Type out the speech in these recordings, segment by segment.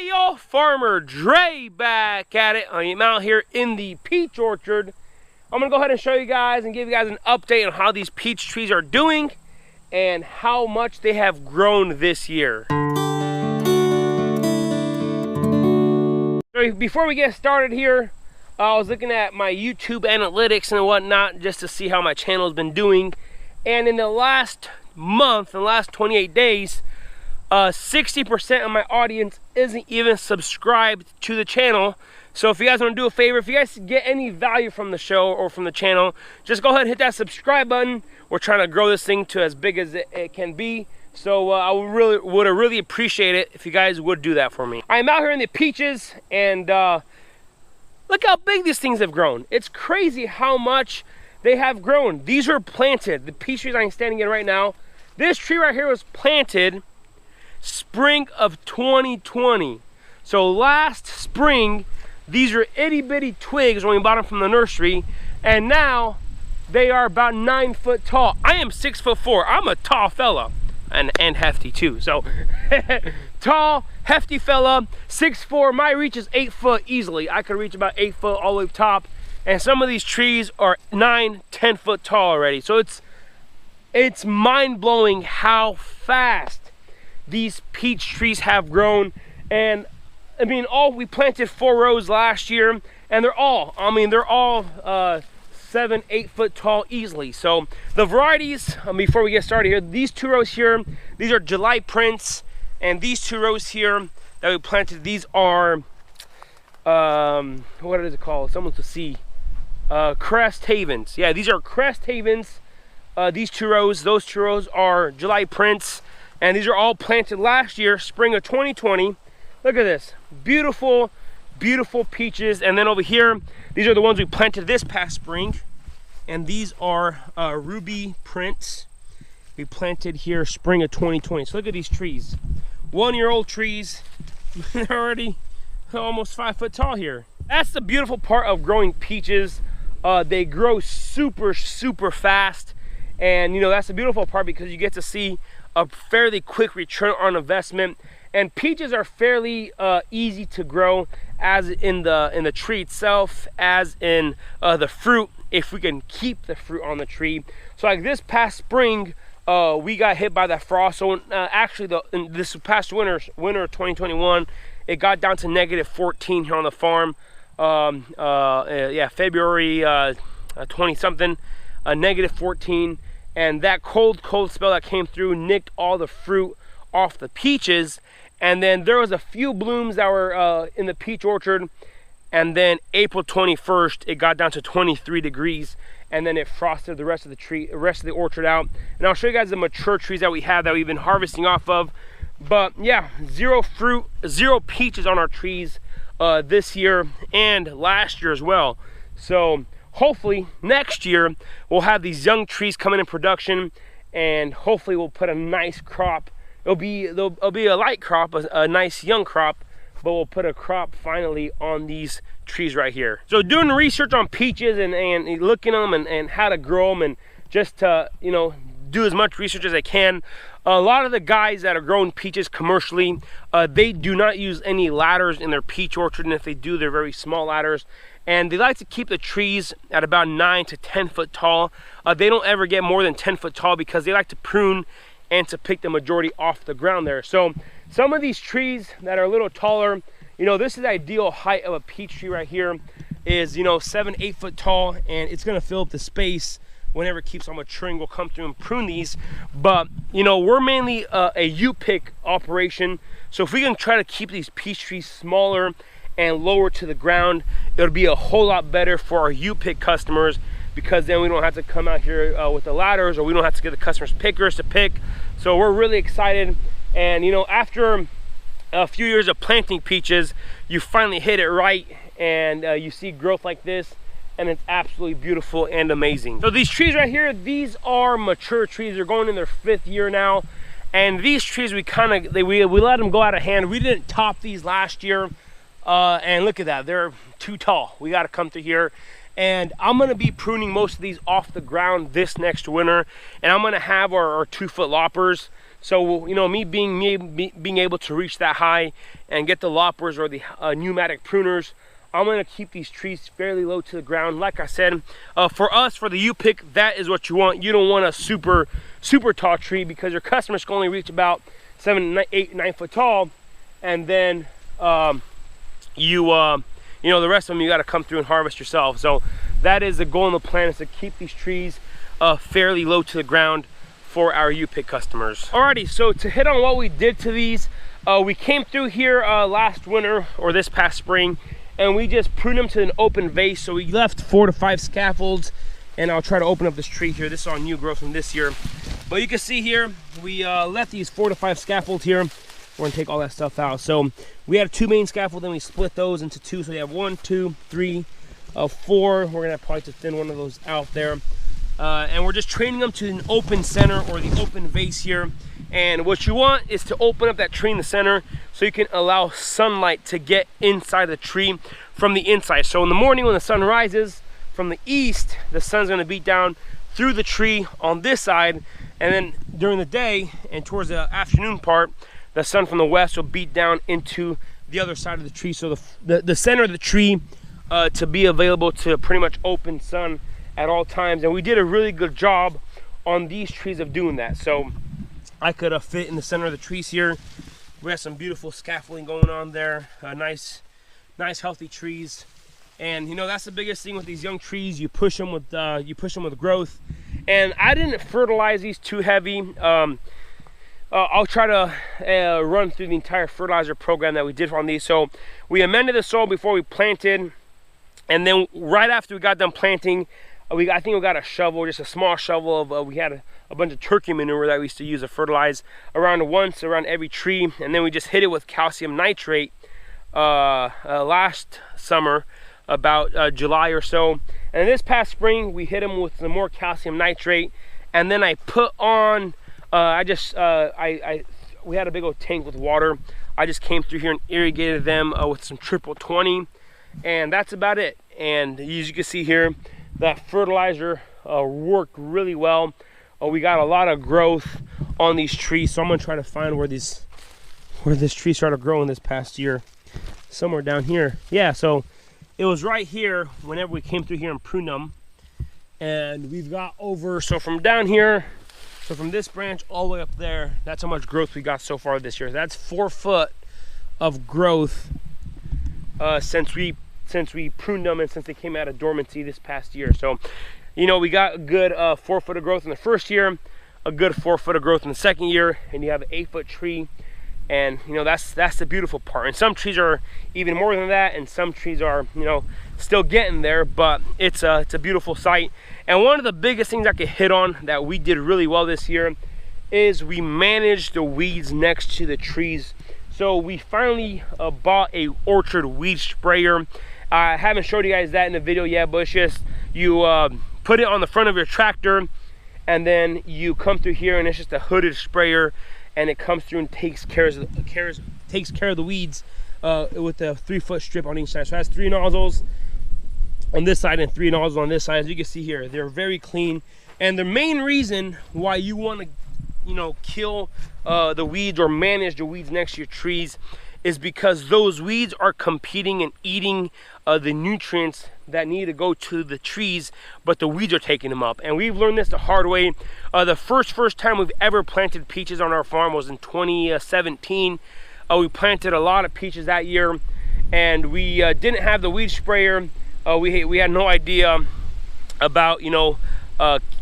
Hey y'all, Farmer Dre back at it. I'm out here in the peach orchard. I'm gonna go ahead and show you guys and give you guys an update on how these peach trees are doing and how much they have grown this year. So before we get started here, I was looking at my YouTube analytics and whatnot just to see how my channel has been doing. And in the last month, in the last 28 days, 60% of my audience isn't even subscribed to the channel. So if you guys want to do a favor, if you guys get any value from the show or from the channel, just go ahead and hit that subscribe button. We're trying to grow this thing to as big as it can be. So I would really appreciate it if you guys would do that for me. I'm out here in the peaches, and look how big these things have grown. It's crazy how much they have grown. These were planted. The peach trees I'm standing in right now, this tree right here was planted spring of 2020. So last spring, these are itty bitty twigs when we bought them from the nursery, and now they are about 9 foot tall. I am 6'4". I'm a tall fella, and hefty too. So tall, hefty fella, 6'4". My reach is 8 foot easily. I could reach about 8 foot all the way up top, and some of these trees are 9, 10 foot tall already. So it's mind-blowing how fast these peach trees have grown. And I mean, we planted 4 rows last year, and they're all 7, 8 foot tall easily. So the varieties, before we get started here, these 2 rows here, these are July Prince, and these 2 rows here that we planted, these are what is it called? Someone to see. Crest Havens. Yeah, these are Crest Havens. These 2 rows, those 2 rows are July Prince, and these are all planted last year, spring of 2020. Look at this, beautiful, beautiful peaches. And then over here, these are the ones we planted this past spring, and these are Ruby Prince. We planted here spring of 2020. So look at these trees, 1-year-old trees. They're already almost 5 foot tall here. That's the beautiful part of growing peaches. They grow super, super fast. And you know, that's the beautiful part, because you get to see a fairly quick return on investment. And peaches are fairly easy to grow, as in the tree itself, as in the fruit, if we can keep the fruit on the tree. So like this past spring, we got hit by that frost. So actually, this past winter of 2021, it got down to -14 here on the farm. Yeah, February 20 something, -14. And that cold spell that came through nicked all the fruit off the peaches. And then there was a few blooms that were in the peach orchard. And then April 21st, it got down to 23 degrees. And then it frosted the rest of the orchard out. And I'll show you guys the mature trees that we have that we've been harvesting off of. But yeah, 0 fruit, 0 peaches on our trees this year and last year as well. So hopefully next year we'll have these young trees coming in production, and hopefully we'll put a nice crop. It'll be a light crop, a nice young crop, but we'll put a crop finally on these trees right here. So doing research on peaches and looking at them and how to grow them, and just to, you know, do as much research as I can. A lot of the guys that are growing peaches commercially, they do not use any ladders in their peach orchard, and if they do, they're very small ladders. And they like to keep the trees at about 9 to 10 foot tall. They don't ever get more than 10 foot tall, because they like to prune and to pick the majority off the ground there. So some of these trees that are a little taller, you know, this is the ideal height of a peach tree right here, is, you know, 7, 8 foot tall, and it's gonna fill up the space. Whenever it keeps on maturing, we'll come through and prune these. But you know, we're mainly a U-pick operation. So if we can try to keep these peach trees smaller and lower to the ground, it'll be a whole lot better for our U-pick customers, because then we don't have to come out here with the ladders, or we don't have to get the customers pickers to pick. So we're really excited. And you know, after a few years of planting peaches, you finally hit it right, and you see growth like this, and it's absolutely beautiful and amazing. So these trees right here, these are mature trees. They're going in their 5th year now. And these trees, we let them go out of hand. We didn't top these last year. And look at that, they're too tall. We got to come through here, and I'm going to be pruning most of these off the ground this next winter. And I'm going to have our 2 foot loppers. So, you know, me being able to reach that high and get the loppers or the pneumatic pruners, I'm gonna keep these trees fairly low to the ground. Like I said, for us, for the U-pick, that is what you want. You don't want a super tall tree, because your customers can only reach about 7, 8, 9 foot tall, and then you know, the rest of them you got to come through and harvest yourself. So that is the goal and the plan, is to keep these trees fairly low to the ground for our U-pick customers. Alrighty, so to hit on what we did to these, we came through here last winter or this past spring, and we just pruned them to an open vase. So we left 4 to 5 scaffolds, and I'll try to open up this tree here. This is all new growth from this year. But you can see here, we left these 4 to 5 scaffolds here. We're gonna take all that stuff out. So we had 2 main scaffolds, then we split those into 2. So we have 1, 2, 3, 4. We're gonna probably to thin one of those out there. And we're just training them to an open center or the open vase here. And what you want is to open up that tree in the center so you can allow sunlight to get inside the tree from the inside. So in the morning when the sun rises from the east, the sun's gonna beat down through the tree on this side. And then during the day and towards the afternoon part, the sun from the west will beat down into the other side of the tree. So the center of the tree to be available to pretty much open sun at all times. And we did a really good job on these trees of doing that. So I could fit in the center of the trees here. We have some beautiful scaffolding going on there. Nice healthy trees. And you know, that's the biggest thing with these young trees. You push them with growth. And I didn't fertilize these too heavy. I'll try to run through the entire fertilizer program that we did on these. So we amended the soil before we planted, and then right after we got done planting, I think we got a shovel, just a small shovel of we had a bunch of turkey manure that we used to use to fertilize around every tree, and then we just hit it with calcium nitrate last summer, about July or so. And this past spring we hit them with some more calcium nitrate, and then I put on we had a big old tank with water. I just came through here and irrigated them with some triple 20, and that's about it. And as you can see here, that fertilizer worked really well. We got a lot of growth on these trees, so I'm gonna try to find where this tree started growing this past year. Somewhere down here. Yeah, so it was right here whenever we came through here and pruned them. And we've got over, so from down here, so from this branch all the way up there, that's how much growth we got so far this year. That's 4 foot of growth since we pruned them and since they came out of dormancy this past year. So, you know, we got a good 4 foot of growth in the first year, a good 4 foot of growth in the second year, and you have an 8 foot tree. And you know, that's the beautiful part. And some trees are even more than that, and some trees are, you know, still getting there, but it's a beautiful sight. And one of the biggest things I could hit on that we did really well this year is we managed the weeds next to the trees. So we finally bought a orchard weed sprayer. I haven't showed you guys that in the video yet, but it's just you put it on the front of your tractor, and then you come through here, and it's just a hooded sprayer, and it comes through and takes care of the weeds with a 3 foot strip on each side. So it has 3 nozzles on this side and 3 nozzles on this side. As you can see here, they're very clean. And the main reason why you want to, you know, kill the weeds or manage the weeds next to your trees is because those weeds are competing and eating the nutrients that need to go to the trees, but the weeds are taking them up. And we've learned this the hard way. The first time we've ever planted peaches on our farm was in 2017. We planted a lot of peaches that year, and we didn't have the weed sprayer. We had no idea about, you know,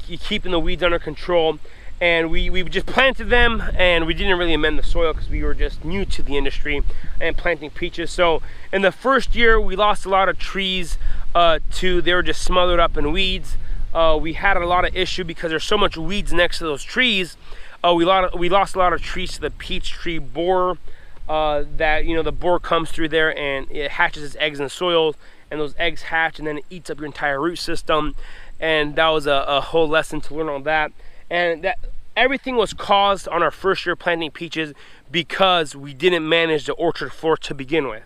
keeping the weeds under control. And we just planted them, and we didn't really amend the soil because we were just new to the industry and planting peaches. So in the first year we lost a lot of trees they were just smothered up in weeds. We had a lot of issue because there's so much weeds next to those trees. We lost a lot of trees to the peach tree borer, that, you know, the borer comes through there and it hatches its eggs in the soil, and those eggs hatch and then it eats up your entire root system. And that was a whole lesson to learn on that. And that everything was caused on our first year planting peaches because we didn't manage the orchard floor to begin with.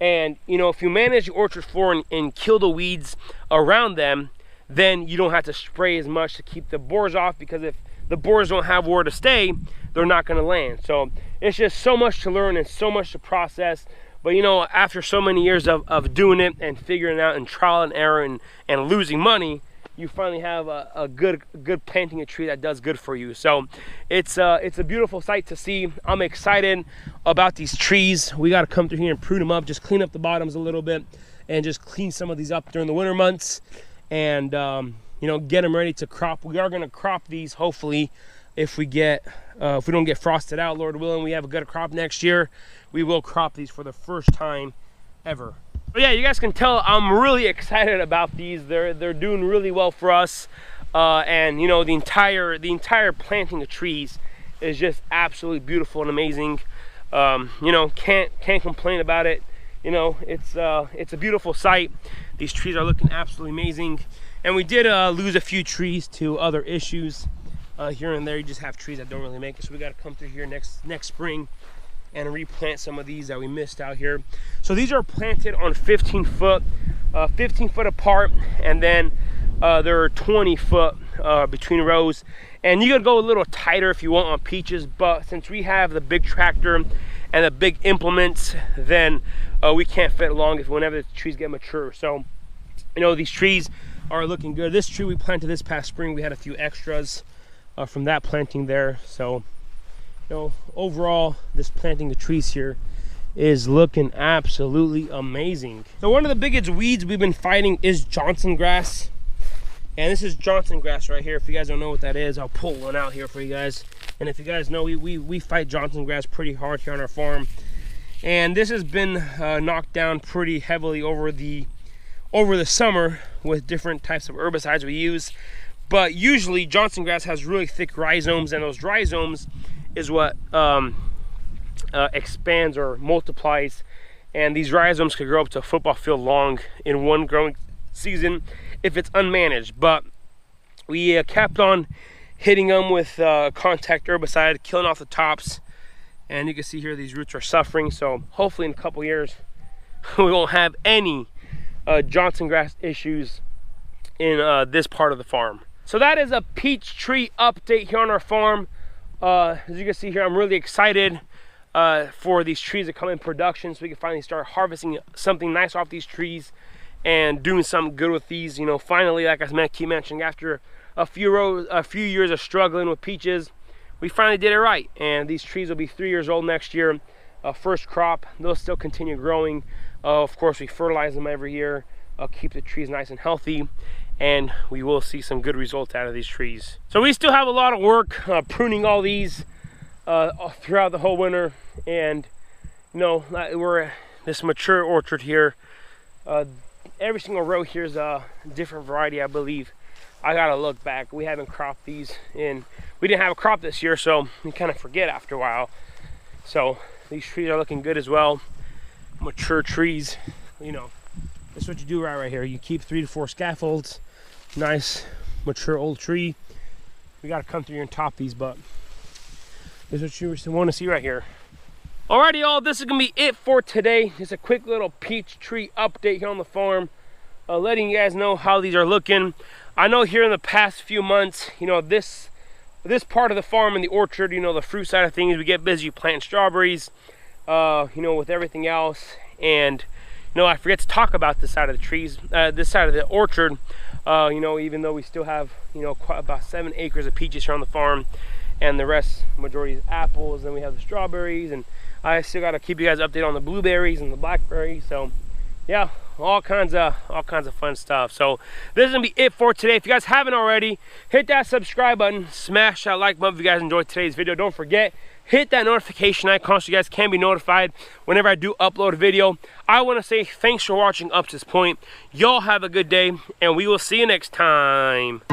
And you know, if you manage the orchard floor and kill the weeds around them, then you don't have to spray as much to keep the borers off, because if the boars don't have where to stay, they're not going to land. So it's just so much to learn and so much to process. But you know, after so many years of doing it and figuring it out and trial and error and losing money, you finally have a good planting a tree that does good for you. So it's a beautiful sight to see. I'm excited about these trees. We got to come through here and prune them up, just clean up the bottoms a little bit, and just clean some of these up during the winter months, and you know, get them ready to crop. We are going to crop these hopefully if we don't get frosted out, Lord willing, we have a good crop next year. We will crop these for the first time ever. But yeah, you guys can tell I'm really excited about these. They're doing really well for us, and you know, the entire planting of trees is just absolutely beautiful and amazing. You know, can't complain about it. You know, it's a beautiful sight. These trees are looking absolutely amazing, and we did lose a few trees to other issues here and there. You just have trees that don't really make it, so we got to come through here next spring and replant some of these that we missed out here. So these are planted on 15 foot apart, and then there are 20 foot between rows. And you could go a little tighter if you want on peaches, but since we have the big tractor and the big implements, then we can't fit along whenever the trees get mature. So you know, these trees are looking good. This tree we planted this past spring, we had a few extras from that planting there. So you know, overall, this planting of trees here is looking absolutely amazing. So one of the biggest weeds we've been fighting is Johnson grass. And this is Johnson grass right here. If you guys don't know what that is, I'll pull one out here for you guys. And if you guys know, we fight Johnson grass pretty hard here on our farm. And this has been knocked down pretty heavily over the summer with different types of herbicides we use. But usually Johnson grass has really thick rhizomes, and those rhizomes is what expands or multiplies, and these rhizomes could grow up to a football field long in one growing season if it's unmanaged. But we kept on hitting them with contact herbicide, killing off the tops, and you can see here these roots are suffering. So hopefully in a couple years we won't have any Johnson grass issues in this part of the farm. So that is a peach tree update here on our farm. As you can see here, I'm really excited for these trees to come in production, so we can finally start harvesting something nice off these trees and doing something good with these. You know, finally, like I keep mentioning, after a few years of struggling with peaches, we finally did it right. And these trees will be 3 years old next year. First crop, they'll still continue growing. Of course, we fertilize them every year, keep the trees nice and healthy, and we will see some good results out of these trees. So we still have a lot of work pruning all these throughout the whole winter. And you know, we're this mature orchard here. Every single row here is a different variety, I believe. I gotta look back. We haven't cropped these in, we didn't have a crop this year, so we kind of forget after a while. So these trees are looking good as well. Mature trees, you know, that's what you do right here. You keep 3 to 4 scaffolds. Nice mature old tree. We got to come through here and top these, but this is what you want to see right here. Alrighty, y'all, this is gonna be it for today. Just a quick little peach tree update here on the farm, letting you guys know how these are looking. I know here in the past few months, you know, this part of the farm and the orchard, you know, the fruit side of things, we get busy planting strawberries, you know, with everything else. And you know, I forget to talk about this side of the trees, this side of the orchard. You know, even though we still have, you know, about 7 acres of peaches here on the farm, and the rest, majority is apples. Then we have the strawberries, and I still got to keep you guys updated on the blueberries and the blackberries. So yeah, all kinds of fun stuff. So this is gonna be it for today. If you guys haven't already, hit that subscribe button, smash that like button if you guys enjoyed today's video. Don't forget, hit that notification icon so you guys can be notified whenever I do upload a video. I want to say thanks for watching up to this point. Y'all have a good day, and we will see you next time.